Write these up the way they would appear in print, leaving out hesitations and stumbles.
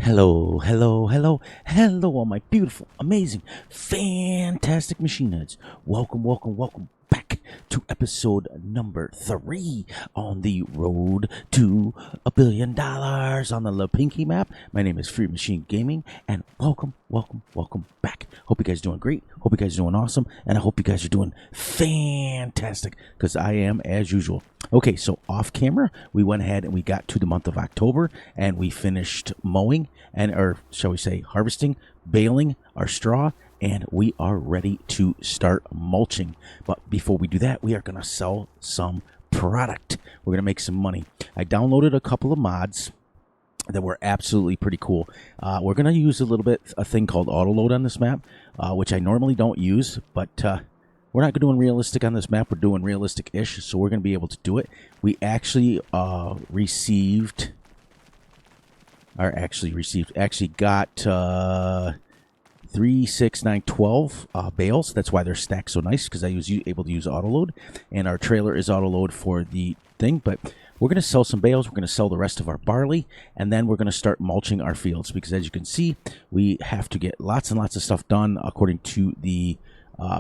Hello, hello, hello, hello, all my beautiful, amazing, fantastic machine heads. Welcome, welcome, welcome back to episode number 3 on the road to $1 billion on the Lipinki map. My name is Free Machine Gaming, and welcome, welcome, welcome back. Hope you guys are doing great. Hope you guys are doing awesome, and I hope you guys are doing fantastic, because I am as usual. Okay, so off camera, we went ahead and we got to the month of October, and we finished mowing, or shall we say harvesting, baling our straw, and we are ready to start mulching. But before we do that, we are going to sell some product. We're going to make some money. I downloaded a couple of mods that were absolutely pretty cool. We're going to use a thing called auto load on this map, which I normally don't use, but we're not doing realistic on this map. We're doing realistic-ish, so we're going to be able to do it. We actually got 3, 6, 9, 12 bales. That's why they're stacked so nice, because I was able to use auto load, and our trailer is auto load for the thing. But we're going to sell some bales. We're going to sell the rest of our barley, and then we're going to start mulching our fields, because as you can see, we have to get lots and lots of stuff done according to the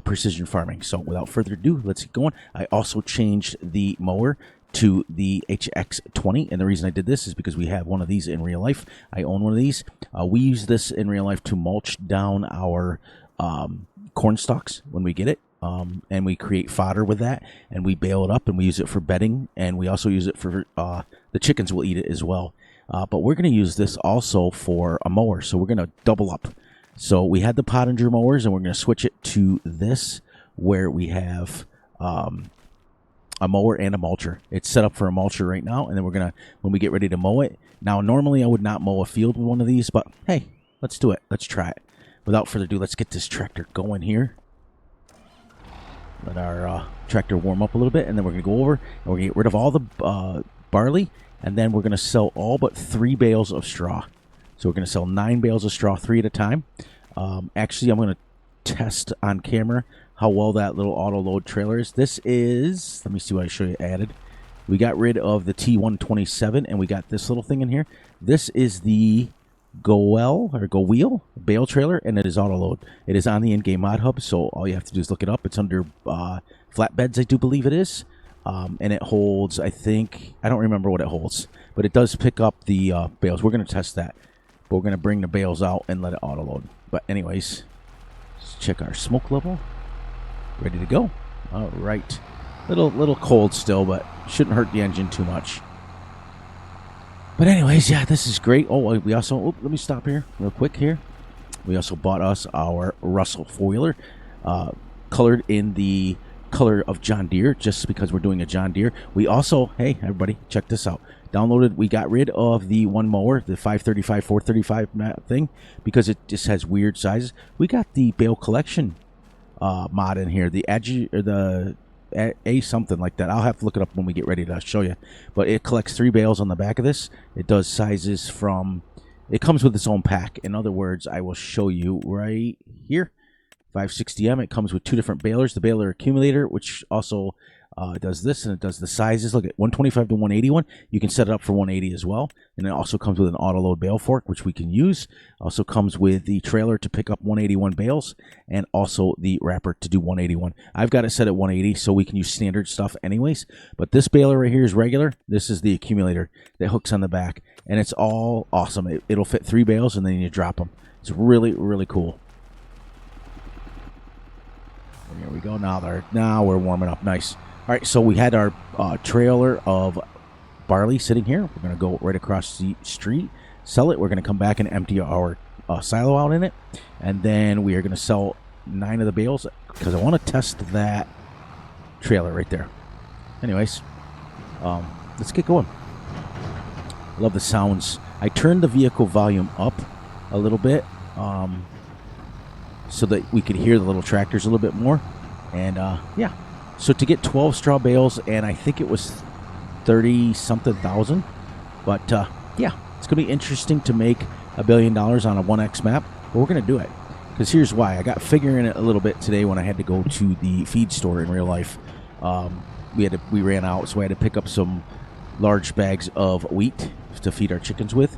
precision farming. So without further ado, let's get going. I also changed the mower to the HX20, and the reason I did this is because we have one of these in real life. I own one of these. We use this in real life to mulch down our corn stalks when we get it, and we create fodder with that, and we bale it up, and we use it for bedding, and we also use it for the chickens will eat it as well. But we're going to use this also for a mower, so we're going to double up. So we had the Pottinger mowers, and we're going to switch it to this, where we have a mower and a mulcher. It's set up for a mulcher right now, and then we're going to, when we get ready to mow it. Now, normally I would not mow a field with one of these, but hey, let's do it. Let's try it. Without further ado, let's get this tractor going here. Let our tractor warm up a little bit, and then we're going to go over, and we're going to get rid of all the barley, and then we're going to sell all but 3 bales of straw. So we're going to sell 9 bales of straw, 3 at a time. Actually, I'm going to test on camera how well that little auto load trailer is. This is, let me see what I show you added. We got rid of the T127, and we got this little thing in here. This is the Go Wheel bale trailer, and it is auto load. It is on the in-game mod hub, so all you have to do is look it up. It's under flatbeds, I do believe it is. And it holds, I don't remember what it holds, but it does pick up the bales. We're going to test that. But we're going to bring the bales out and let it auto load. But anyways, let's check our smoke level. Ready to go. All right. Little cold still, but shouldn't hurt the engine too much. But anyways, yeah, this is great. Oh, we also, let me stop here real quick here. We also bought us our Russell four-wheeler, colored in the color of John Deere, just because we're doing a John Deere. We also, hey, everybody, check this out. We got rid of the one mower, the 535, 435 thing, because it just has weird sizes. We got the bale collection mod in here, the A something like that. I'll have to look it up when we get ready to show you. But it collects 3 bales on the back of this. It does sizes from, it comes with its own pack. In other words, I will show you right here. 560M, it comes with 2 different balers. The baler accumulator, which also does this, and it does the sizes. Look at 125 to 181. You can set it up for 180 as well. And it also comes with an auto load bale fork, which we can use. Also comes with the trailer to pick up 181 bales, and also the wrapper to do 181. I've got it set at 180, so we can use standard stuff anyways. But this baler right here is regular. This is the accumulator that hooks on the back, and it's all awesome. It'll fit 3 bales, and then you drop them. It's really, really cool. Here we go. Now we're warming up. Nice. All right, so we had our trailer of barley sitting here. We're going to go right across the street, sell it. We're going to come back and empty our silo out in it. And then we are going to sell 9 of the bales, because I want to test that trailer right there. Anyways, let's get going. I love the sounds. I turned the vehicle volume up a little bit, so that we could hear the little tractors a little bit more. And yeah, so to get 12 straw bales, and I think it was 30-something thousand. But yeah, it's going to be interesting to make $1 billion on a 1X map. But we're going to do it, because here's why. I got figuring it a little bit today when I had to go to the feed store in real life. We ran out, so I had to pick up some large bags of wheat to feed our chickens with.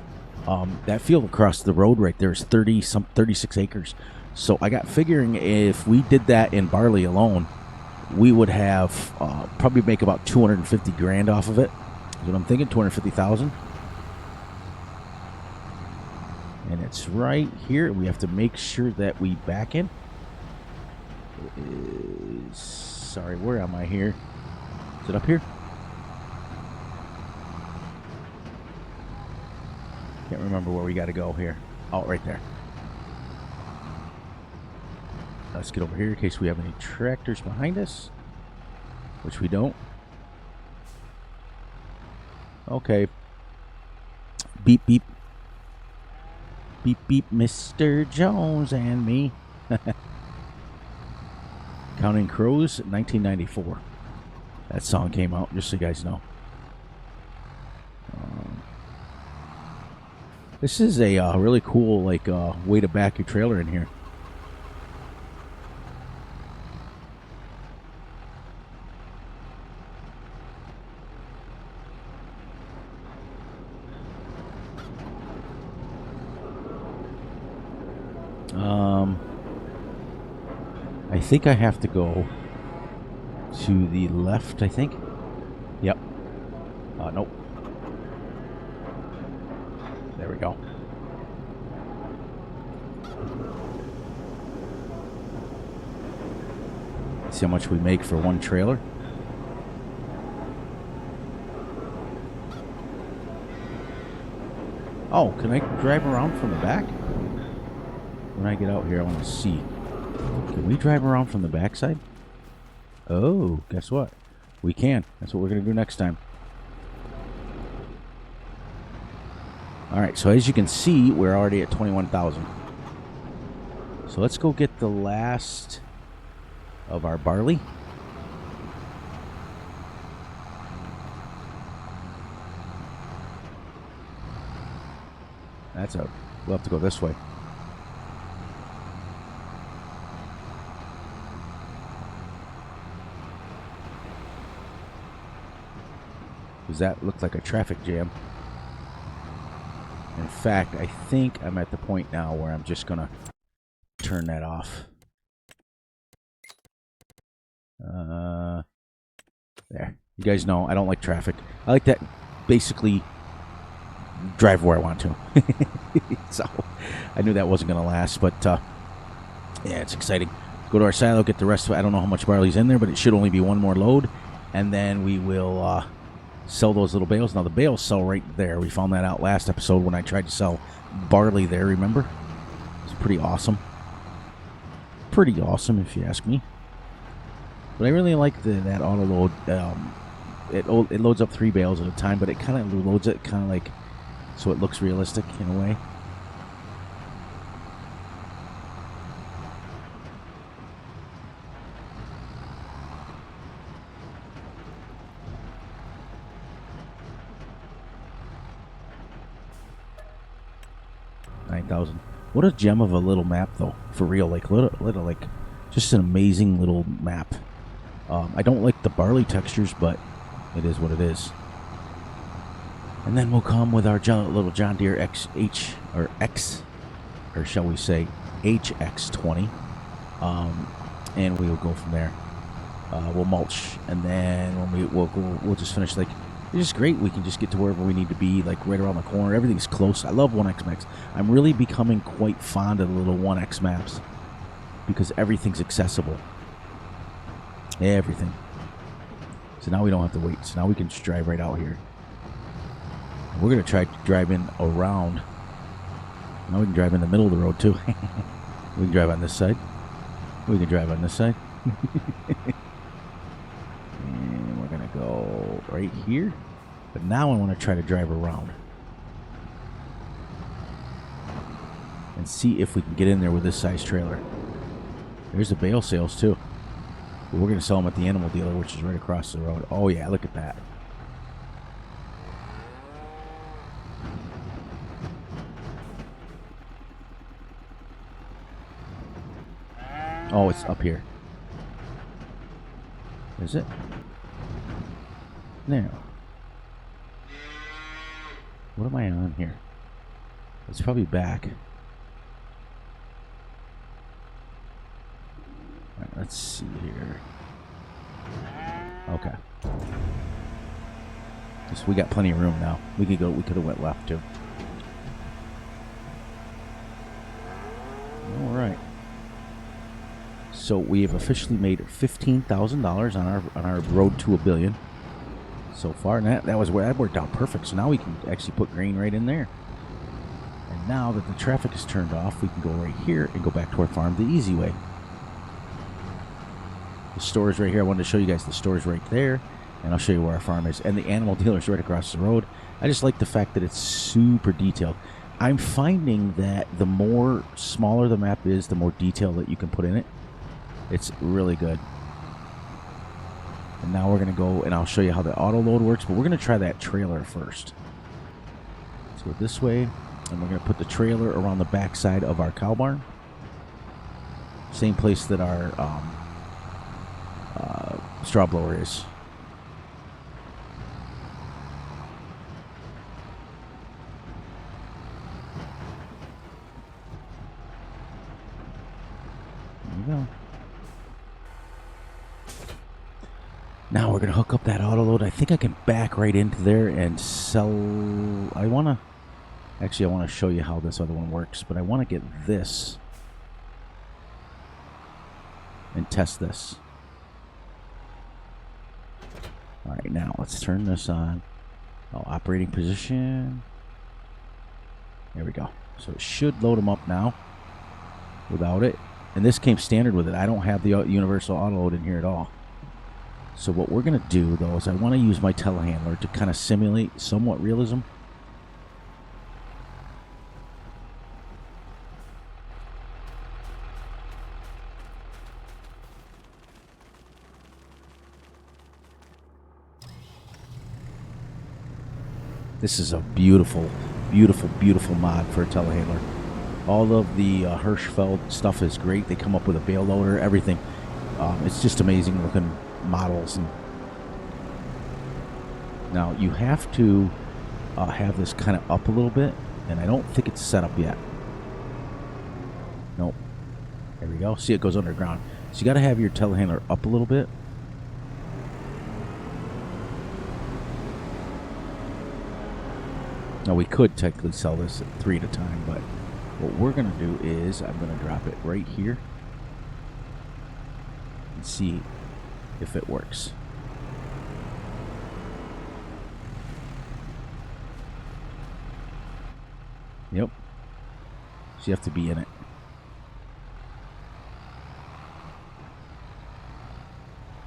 That field across the road right there is 36 acres. So I got figuring if we did that in barley alone, we would have probably make about 250 grand off of it. Is what I'm thinking, 250,000. And it's right here. We have to make sure that we back in. Sorry, where am I here? Is it up here? Can't remember where we got to go here. Oh, right there. Let's get over here in case we have any tractors behind us, which we don't. Okay. Beep, beep. Beep, beep, Mr. Jones and me. Counting Crows, 1994. That song came out, just so you guys know. This is a really cool, like, way to back your trailer in here. I think I have to go to the left, I think. Yep. Nope. There we go. See how much we make for one trailer. Oh, can I drive around from the back? When I get out here, I want to see. Can we drive around from the backside? Oh, guess what? We can. That's what we're going to do next time. Alright, so as you can see, we're already at 21,000. So let's go get the last of our barley. We'll have to go this way. Does that look like a traffic jam? In fact, I think I'm at the point now where I'm just gonna turn that off. There. You guys know I don't like traffic. I like that basically drive where I want to. So I knew that wasn't gonna last, but yeah, it's exciting. Go to our silo, get the rest of it. I don't know how much barley's in there, but it should only be one more load, and then we will sell those little bales. Now the bales sell right there. We found that out last episode when I tried to sell barley there, remember? It's pretty awesome. Pretty awesome if you ask me. But I really like that auto load. It loads up 3 bales at a time, but it kind of loads it kind of like so it looks realistic in a way. What a gem of a little map, though. For real, like little, like just an amazing little map. I don't like the barley textures, but it is what it is. And then we'll come with our little John Deere X, or shall we say HX20, and we will go from there. We'll mulch, and then we'll just finish like. It's just great. We can just get to wherever we need to be, like right around the corner. Everything's close. I love 1X maps. I'm really becoming quite fond of the little 1X maps because everything's accessible. Everything. So now we don't have to wait. So now we can just drive right out here. We're going to try to drive in around. Now we can drive in the middle of the road, too. We can drive on this side. We can drive on this side. And we're going to go right here. But now I want to try to drive around. And see if we can get in there with this size trailer. There's the bale sales, too. But we're going to sell them at the animal dealer, which is right across the road. Oh, yeah, look at that. Oh, it's up here. Is it? Now. What am I on here? It's probably back. All right, let's see here. Okay. So we got plenty of room now. We could go. We could have went left too. All right. So we have officially made $15,000 on our road to $1 billion so far, and that worked out perfect. So now we can actually put grain right in there. And now that the traffic is turned off, we can go right here and go back to our farm the easy way. The store is right here. I wanted to show you guys the store is right there, and I'll show you where our farm is. And the animal dealer is right across the road. I just like the fact that it's super detailed. I'm finding that the more smaller the map is, the more detail that you can put in it. It's really good. And now we're going to go, and I'll show you how the auto load works, but we're going to try that trailer first. Let's go this way, and we're going to put the trailer around the back side of our cow barn. Same place that our straw blower is. There you go. Now we're going to hook up that auto load. I think I can back right into there and sell. I want to show you how this other one works, but I want to get this and test this. All right, now let's turn this on. Oh, operating position. There we go. So it should load them up now without it. And this came standard with it. I don't have the universal auto load in here at all. So what we're going to do, though, is I want to use my telehandler to kind of simulate somewhat realism. This is a beautiful, beautiful, beautiful mod for a telehandler. All of the Hirschfeld stuff is great. They come up with a bale loader, everything. It's just amazing looking models. And now you have to have this kind of up a little bit, and I don't think it's set up yet. Nope. There we go. See, it goes underground. So you got to have your telehandler up a little bit. Now we could technically sell this at 3 at a time, but what we're going to do is I'm going to drop it right here and see if it works. Yep. So you have to be in it.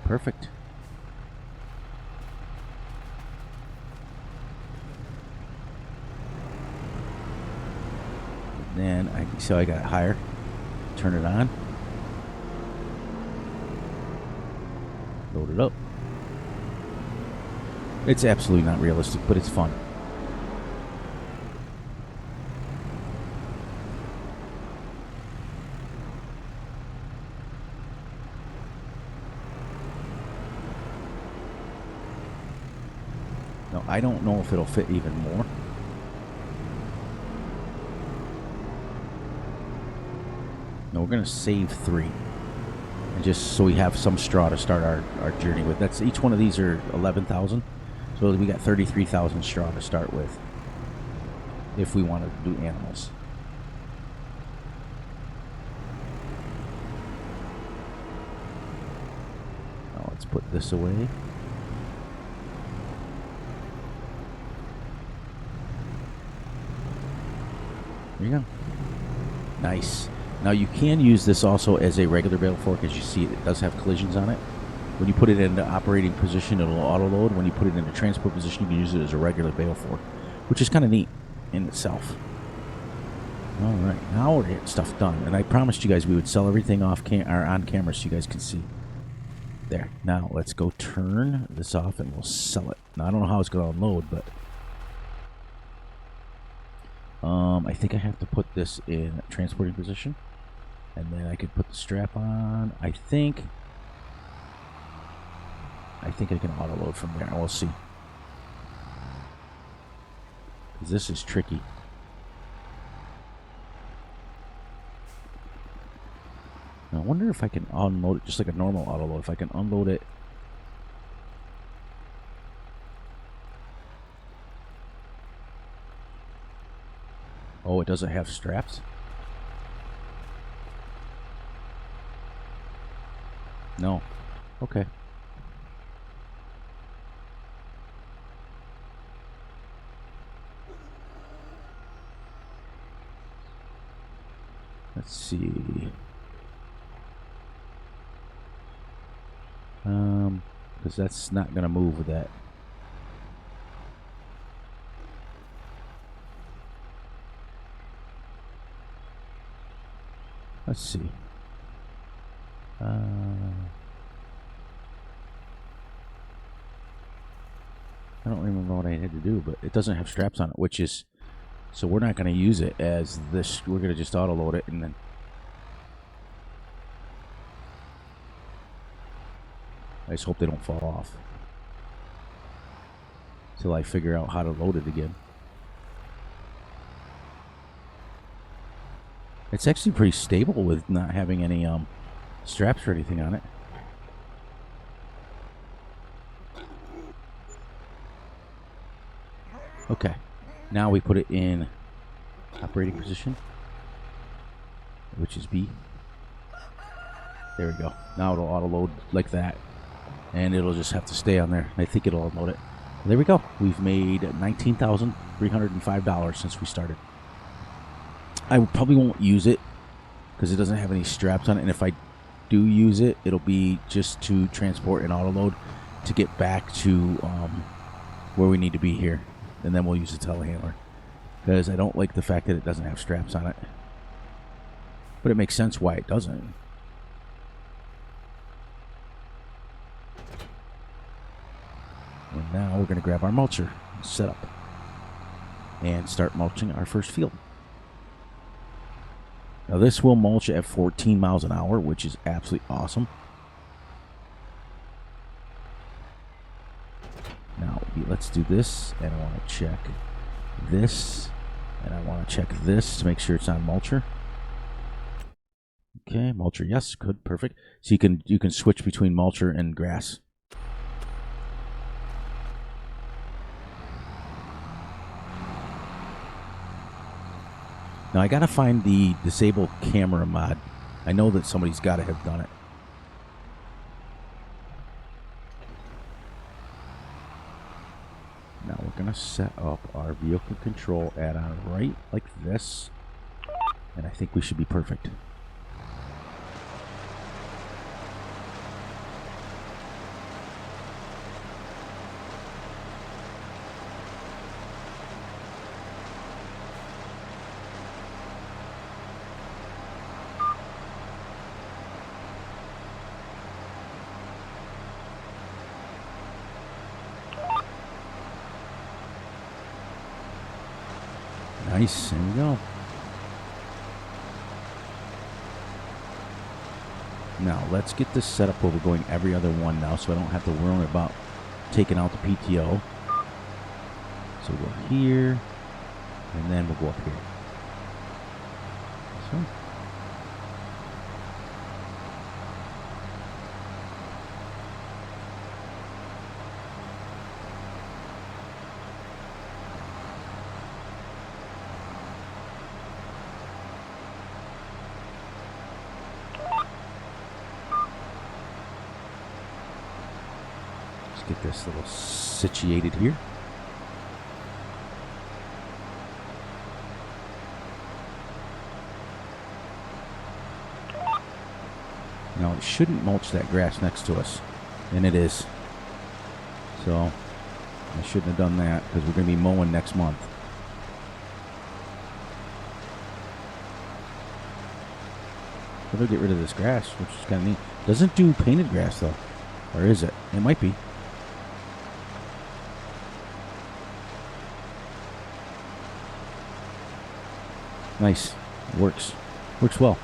Perfect. Then I got it higher. Turn it on. Load it up. It's absolutely not realistic, but it's fun. Now, I don't know if it'll fit even more. No, we're going to save 3. And just so we have some straw to start our journey with. That's each one of these are 11,000. So we got 33,000 straw to start with. If we want to do animals. Now let's put this away. There you go. Nice. Now you can use this also as a regular bale fork. As you see, it does have collisions on it. When you put it into operating position, it'll auto load. When you put it into transport position, you can use it as a regular bale fork, which is kind of neat in itself. All right, now we're getting stuff done. And I promised you guys we would sell everything off on camera so you guys can see. There. Now let's go turn this off and we'll sell it. Now I don't know how it's going to unload, but I think I have to put this in transporting position. And then I could put the strap on. I think I can auto load from there. We'll see. Because this is tricky. I wonder if I can unload it just like a normal auto load. If I can unload it. Oh, it doesn't have straps? No. Okay. Let's see. Because that's not going to move with that. Let's see. I don't remember what I had to do, but it doesn't have straps on it, which is... So we're not going to use it as this. We're going to just auto load it and then... I just hope they don't fall off. Till I figure out how to load it again. It's actually pretty stable with not having any straps or anything on it. Okay. Now we put it in operating position, which is B. There we go. Now it'll auto load like that. And it'll just have to stay on there. I think it'll unload it. There we go. We've made $19,305 since we started. I probably won't use it because it doesn't have any straps on it. And if I do use it, it'll be just to transport and auto load to get back to where we need to be here. And then we'll use the telehandler because I don't like the fact that it doesn't have straps on it. But it makes sense why it doesn't. And now we're going to grab our mulcher, set up, and start mulching our first field. Now this will mulch at 14 miles an hour, which is absolutely awesome. Now let's do this, and I want to check this, and I want to check this to make sure it's on mulcher. Okay, mulcher, yes, good, perfect. So you can switch between mulcher and grass. Now I gotta find the disable camera mod. I know that somebody's gotta have done it. Now we're gonna set up our vehicle control add-on right like this. And I think we should be perfect. Nice, there we go. Now let's get this set up where we're going every other one now, so I don't have to worry about taking out the PTO. So we'll go here, and then we'll go up here. So. Get this little situated here. Now it shouldn't mulch that grass next to us, and it is. So I shouldn't have done that because we're going to be mowing next month. So they'll get rid of this grass, which is kind of neat. Doesn't do painted grass though, or is it? It might be. Nice. Works. Works well.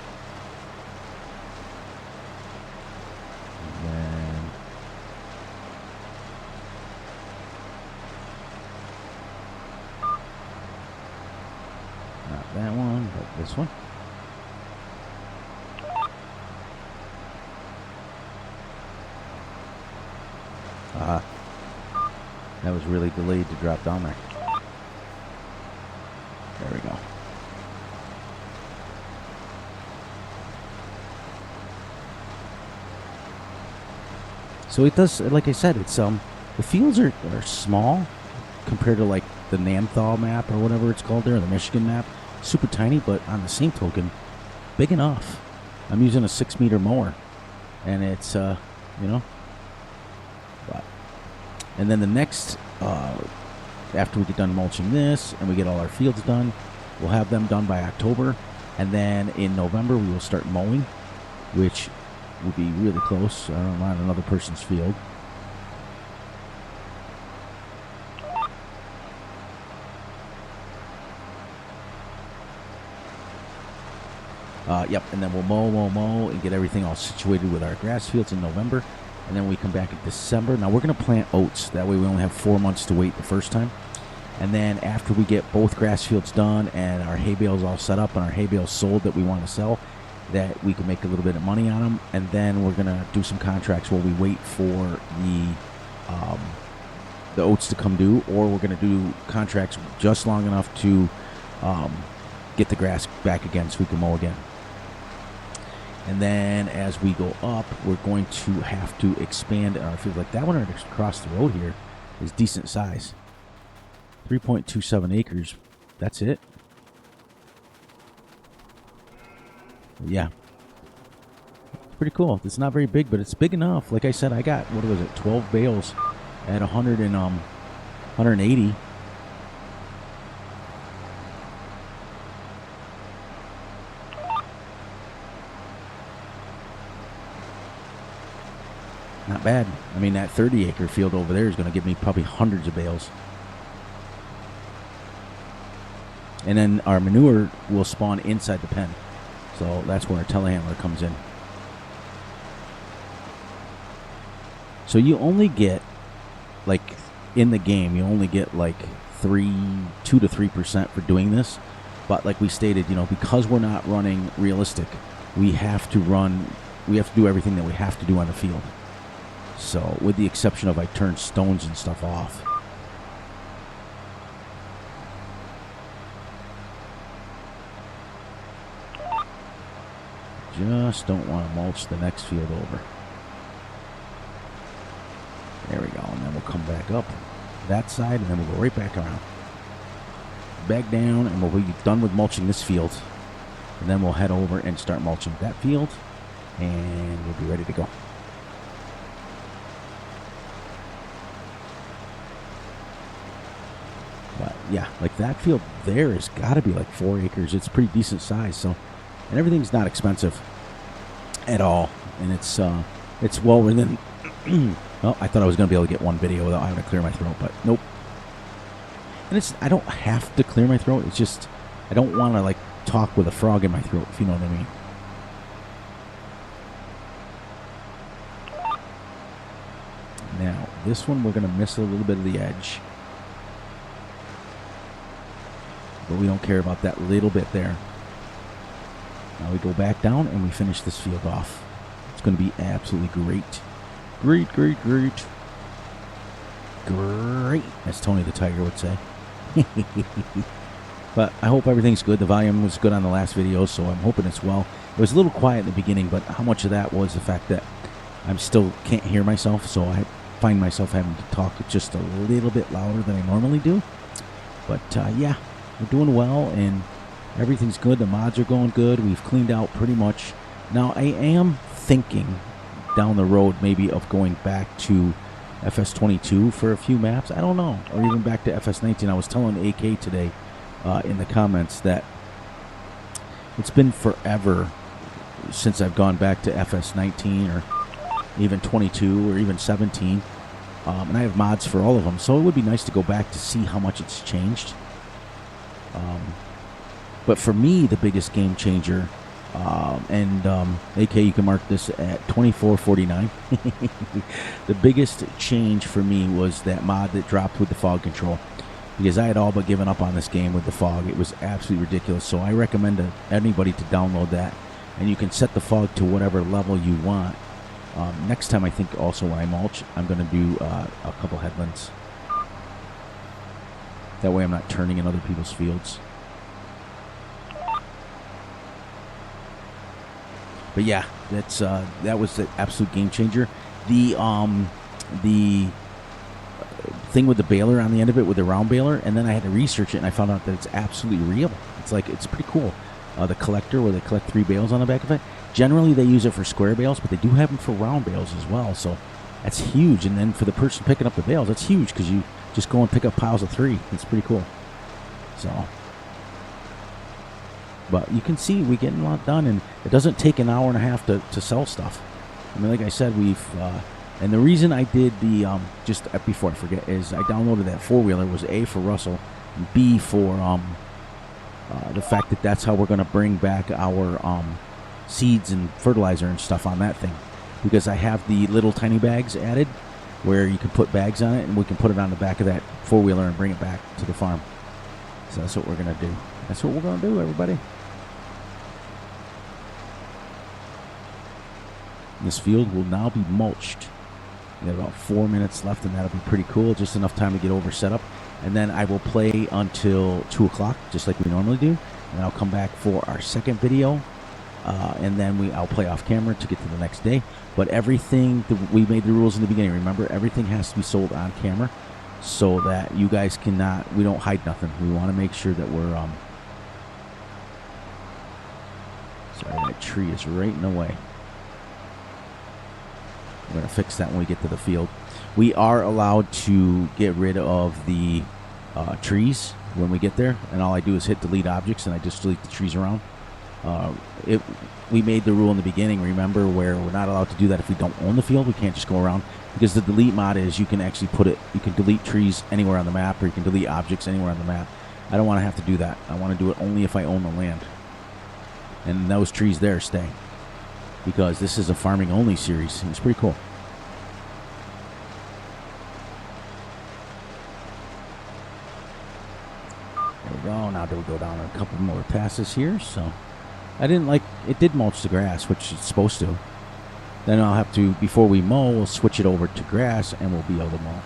And then not that one, but this one. That was really delayed to drop down there. There we go. So it does, like I said, it's the fields are small compared to like the Namthal map or whatever it's called there, the Michigan map. Super tiny, but on the same token, big enough. I'm using a 6-meter mower, and it's you know. But, and then the next, after we get done mulching this and we get all our fields done, we'll have them done by October, and then in November we will start mowing, which will be really close. I don't know, on another person's field. Yep, and then we'll mow, and get everything all situated with our grass fields in November. And then we come back in December. Now we're going to plant oats. That way we only have 4 months to wait the first time. And then after we get both grass fields done and our hay bales all set up and our hay bales sold that we want to sell, that we can make a little bit of money on them. And then we're going to do some contracts where we wait for the oats to come due, or we're going to do contracts just long enough to get the grass back again so we can mow again. And then as we go up, we're going to have to expand our field. Like that one across the road here is decent size. 3.27 acres. That's it. Yeah. It's pretty cool. It's not very big, but it's big enough. Like I said, I got, what was it, 12 bales at 180. Not bad. I mean, that 30-acre field over there is going to give me probably hundreds of bales. And then our manure will spawn inside the pen. So that's where our telehandler comes in. So you only get, like, in the game, you only get like 2 to 3% for doing this. But like we stated, you know, because we're not running realistic, we have to do everything that we have to do on the field. So, with the exception of I turn stones and stuff off. Just don't want to mulch the next field over. There we go, and then we'll come back up that side, and then we'll go right back around. Back down, and we'll be done with mulching this field. And then we'll head over and start mulching that field, and we'll be ready to go. But yeah, like that field there has got to be like 4 acres. It's pretty decent size. So, and everything's not expensive at all, and it's well within. Well, I thought I was going to be able to get one video without having to clear my throat, but nope. And I don't have to clear my throat. It's just I don't want to like talk with a frog in my throat, if you know what I mean. Now this one we're going to miss a little bit of the edge. But we don't care about that little bit there. Now we go back down and we finish this field off. It's going to be absolutely great. Great, great, great. Great, as Tony the Tiger would say. But I hope everything's good. The volume was good on the last video, so I'm hoping it's well. It was a little quiet in the beginning, but how much of that was the fact that I still can't hear myself, so I find myself having to talk just a little bit louder than I normally do. But yeah. We're doing well, and everything's good. The mods are going good. We've cleaned out pretty much. Now, I am thinking down the road maybe of going back to Fs25 for a few maps. I don't know. Or even back to Fs19. I was telling AK today in the comments that it's been forever since I've gone back to Fs19 or even 22 or even 17. And I have mods for all of them. So it would be nice to go back to see how much it's changed. But for me, the biggest game changer, and AK, you can mark this at 2449. The biggest change for me was that mod that dropped with the fog control, because I had all but given up on this game with the fog. It was absolutely ridiculous. So I recommend anybody to download that, and you can set the fog to whatever level you want. Next time, I think also when I mulch, I'm going to do a couple headlands. That way I'm not turning in other people's fields. But yeah, that was the absolute game changer. The thing with the baler on the end of it, with the round baler, and then I had to research it, and I found out that it's absolutely real. It's pretty cool. The collector, where they collect 3 bales on the back of it. Generally, they use it for square bales, but they do have them for round bales as well. So that's huge. And then for the person picking up the bales, that's huge because you just go and pick up piles of 3. It's pretty cool. So, but you can see we're getting a lot done, and it doesn't take an hour and a half to sell stuff. I mean, like I said, and the reason I did the, just before I forget, is I downloaded that 4-wheeler, was A, for Russell, and B, for the fact that that's how we're going to bring back our seeds and fertilizer and stuff on that thing. Because I have the little tiny bags added where you can put bags on it, and we can put it on the back of that 4-wheeler and bring it back to the farm. So that's what we're going to do. That's what we're going to do, everybody. This field will now be mulched. We got about 4 minutes left, and that'll be pretty cool. Just enough time to get over set up. And then I will play until 2 o'clock, just like we normally do. And I'll come back for our second video. And then I'll play off camera to get to the next day. But everything, we made the rules in the beginning. Remember, everything has to be sold on camera so that you guys cannot, we don't hide nothing. We want to make sure that we're, sorry, that tree is right in the way. We're going to fix that when we get to the field. We are allowed to get rid of the trees when we get there. And all I do is hit delete objects, and I just delete the trees around. We made the rule in the beginning, remember, where we're not allowed to do that if we don't own the field. We can't just go around, because the delete mod is you can actually you can delete trees anywhere on the map, or you can delete objects anywhere on the map. I don't want to have to do that. I want to do it only if I own the land. And those trees there stay, because this is a farming only series. It's pretty cool. There we go. Now we'll go down a couple more passes here. So it did mulch the grass, which it's supposed to. Then I'll have to, before we mow, we'll switch it over to grass, and we'll be able to mow.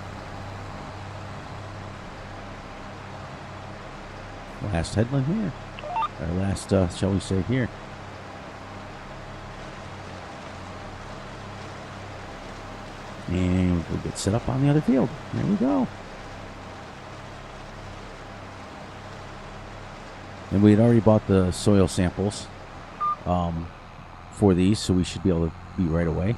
Last headland here. Or last, shall we say, here. And we'll get set up on the other field. There we go. And we had already bought the soil samples for these, so we should be able to be right away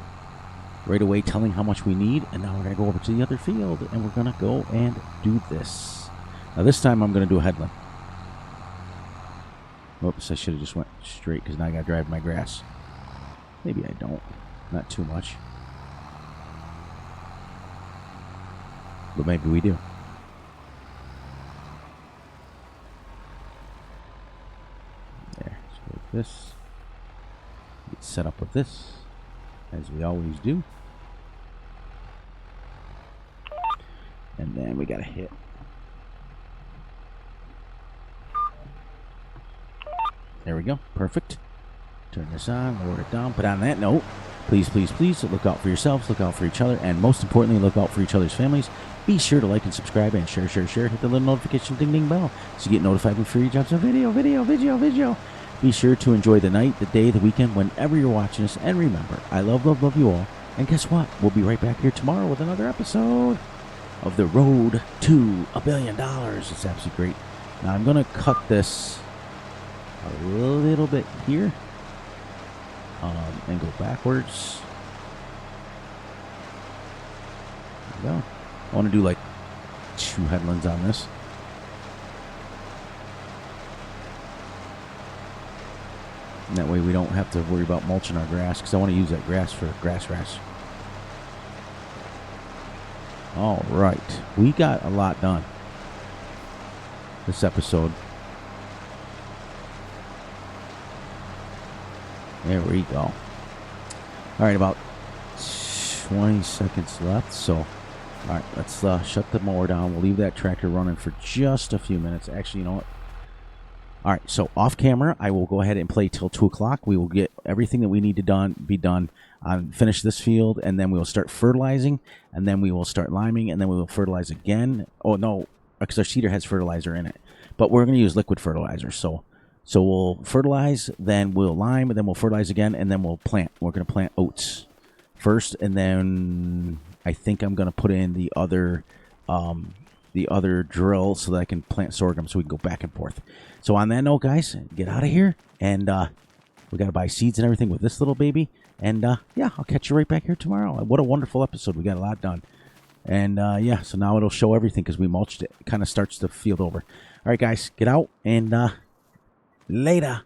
telling how much we need. And now we're going to go over to the other field, and we're going to go and do this. Now this time I'm going to do a headland. Oops, I should have just went straight, because now I got to drive my grass. Maybe I don't. Not too much. But maybe we do. There. So with this. Get set up with this, as we always do. And then we got to hit. There we go. Perfect. Turn this on, lower it down. But on that note, please, please, please look out for yourselves, look out for each other, and most importantly, look out for each other's families. Be sure to like and subscribe, and share. Hit the little notification ding ding bell so you get notified before you jump to video. Be sure to enjoy the night, the day, the weekend, whenever you're watching us. And remember, I love you all. And guess what? We'll be right back here tomorrow with another episode of The Road to $1 billion. It's absolutely great. Now I'm going to cut this a little bit here and go backwards. There we go. I want to do like 2 headlands on this. And that way we don't have to worry about mulching our grass, because I want to use that grass for grass. All right. We got a lot done this episode. There we go. All right, about 20 seconds left. So, all right, let's shut the mower down. We'll leave that tractor running for just a few minutes. Actually, you know what? All right, so off camera, I will go ahead and play till 2 o'clock. We will get everything that we need to be done, finish this field, and then we will start fertilizing, and then we will start liming, and then we will fertilize again. Oh, no, because our seeder has fertilizer in it. But we're going to use liquid fertilizer. So we'll fertilize, then we'll lime, and then we'll fertilize again, and then we'll plant. We're going to plant oats first, and then I think I'm going to put in the other drill so that I can plant sorghum so we can go back and forth. So on that note, guys, get out of here. And we got to buy seeds and everything with this little baby. And, yeah, I'll catch you right back here tomorrow. What a wonderful episode. We got a lot done. And, yeah, so now it'll show everything because we mulched it. It kind of starts the field over. All right, guys, get out and later.